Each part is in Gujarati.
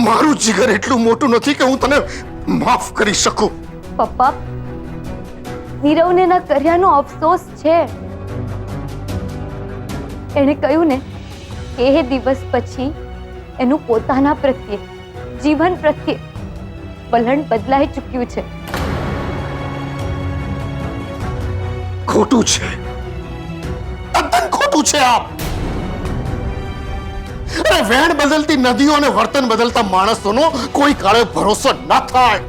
મારું જીગર એટલું મોટું નથી કે હું તને માફ કરી શકું. પપ્પા, નીરવને ના કર્યાનો અફસોસ છે. એણે કહ્યું ને કે એ દિવસ પછી એનું પોતાના પ્રત્યે, જીવન પ્રત્યે વલણ બદલાઈ ચૂક્યું છે. ખોટું છે, તદ્દન ખોટું છે. આપ અરે વેણ બદલતી નદીઓ અને વર્તન બદલતા માણસોનો કોઈ કાળે ભરોસો ના થાય.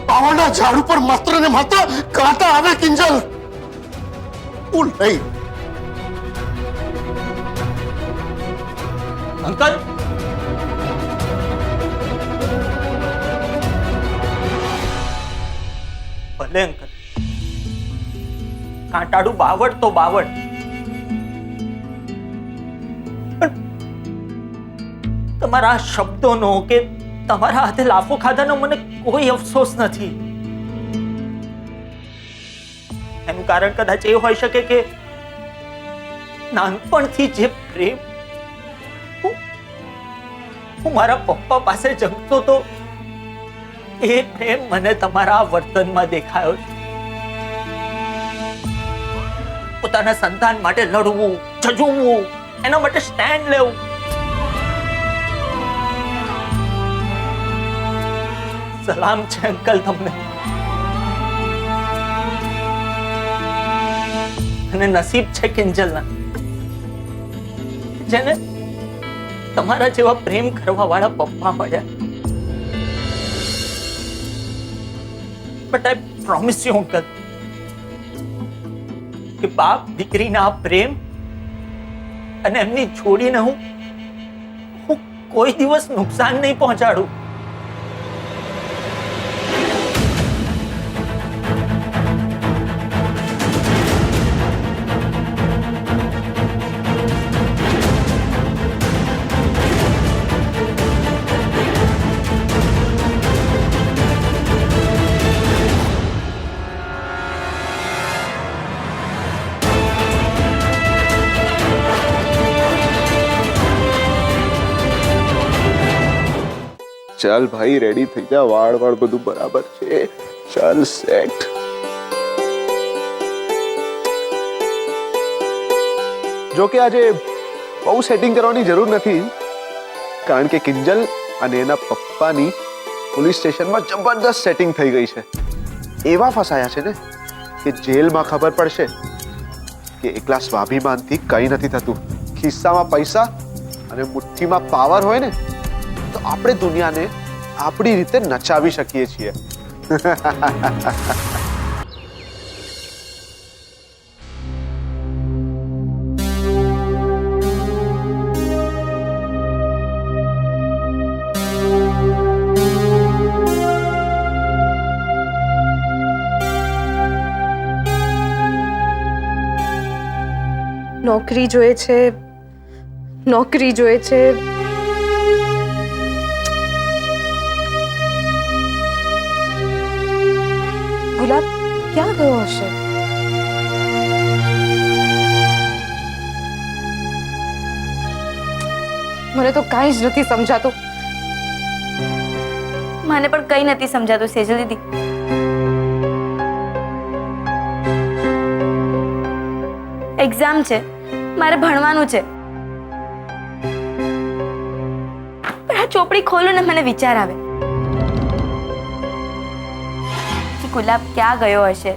પાવાના ઝાડ ઉપર માત્ર ને માત્ર કાંટા આવે કિંજલ, ફૂલ નહીં. અંકલ, ભલે અંકલ, કાંટાળું બાવળ તો બાવળ, તમારા શબ્દોનો કે તમારા હાથે લાફો ખાધાનો મને કોઈ અફસોસ નથી. એનું કારણ કદાચ એ હોઈ શકે કે નાનપણથી જે પ્રેમ હું મારા પપ્પા પાસે જમતો તો એ પ્રેમ મને તમારા વર્તનમાં દેખાયો છે. પોતાના સંતાન માટે લડવું, ઝઝૂમવું, એના માટે સ્ટેન્ડ લેવું. સલામ છે અંકલ તમને. અને નસીબ છે કિંજલના, જેને તમારા જેવા પ્રેમ કરવા વાળા પપ્પા મળ્યા. But I promise you uncle કે બાપ દીકરીના આ પ્રેમ અને એમની જોડીને હું કોઈ દિવસ નુકસાન નહીં પહોંચાડું. ચાલ ભાઈ, રેડી થઈ જા. વાળ બધું બરાબર છે. ચાલ સેટ. જો કે આજે બહુ સેટિંગ કરવાની જરૂર નથી, કારણ કે કિંજલ અને એના પપ્પાની પોલીસ સ્ટેશનમાં જબરદસ્ત સેટિંગ થઈ ગઈ છે. એવા ફસાયા છે ને કે જેલમાં ખબર પડશે કે એકલા સ્વાભિમાનથી કંઈ નથી થતું. ખિસ્સામાં પૈસા અને મુઠ્ઠીમાં પાવર હોય ને તો આપણે દુનિયાને આપણી રીતે નચાવી શકીએ છીએ. નોકરી જોઈએ છે, નોકરી જોઈએ છે. ગુલાબ ક્યાં ગયો હશે? મને તો કાંઈ જ નથી સમજાતું. મને પણ કંઈ નથી સમજાતું સેજલ દીદી. એક્ઝામ છે, મારે ભણવાનું છે, પણ આ ચોપડી ખોલું ને મને વિચાર આવે કે ગુલાબ ક્યાં ગયો હશે,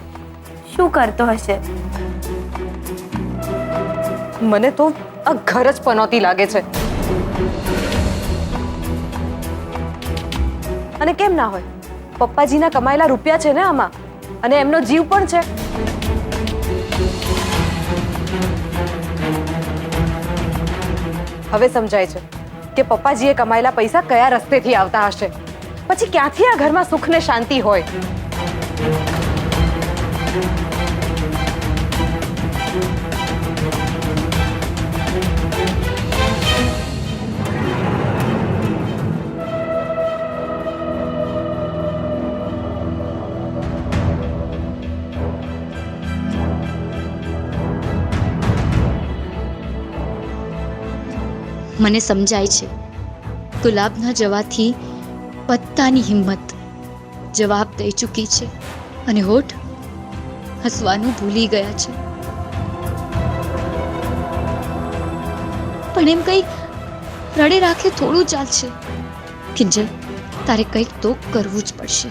શું કરતો હશે. મને તો આ ઘર જ પનોતી લાગે છે. અને કેમ ના હોય, પપ્પાજીના કમાયેલા રૂપિયા છે ને આમાં, અને એમનો જીવ પણ છે. હવે સમજાય છે કે પપ્પાજીએ કમાયેલા પૈસા કયા રસ્તેથી આવતા હશે. પછી ક્યાંથી આ ઘરમાં સુખ ને શાંતિ હોય? મને સમજાય છે ગુલાબના જવાથી બધાની હિંમત જવાબ દઈ ચૂકી છે અને હોઠ હસવાનું ભૂલી ગયા છે. પણ એમ કંઈ રડે રાખે થોડું ચાલશે. કિંજલ, તારે કંઈક તો કરવું જ પડશે.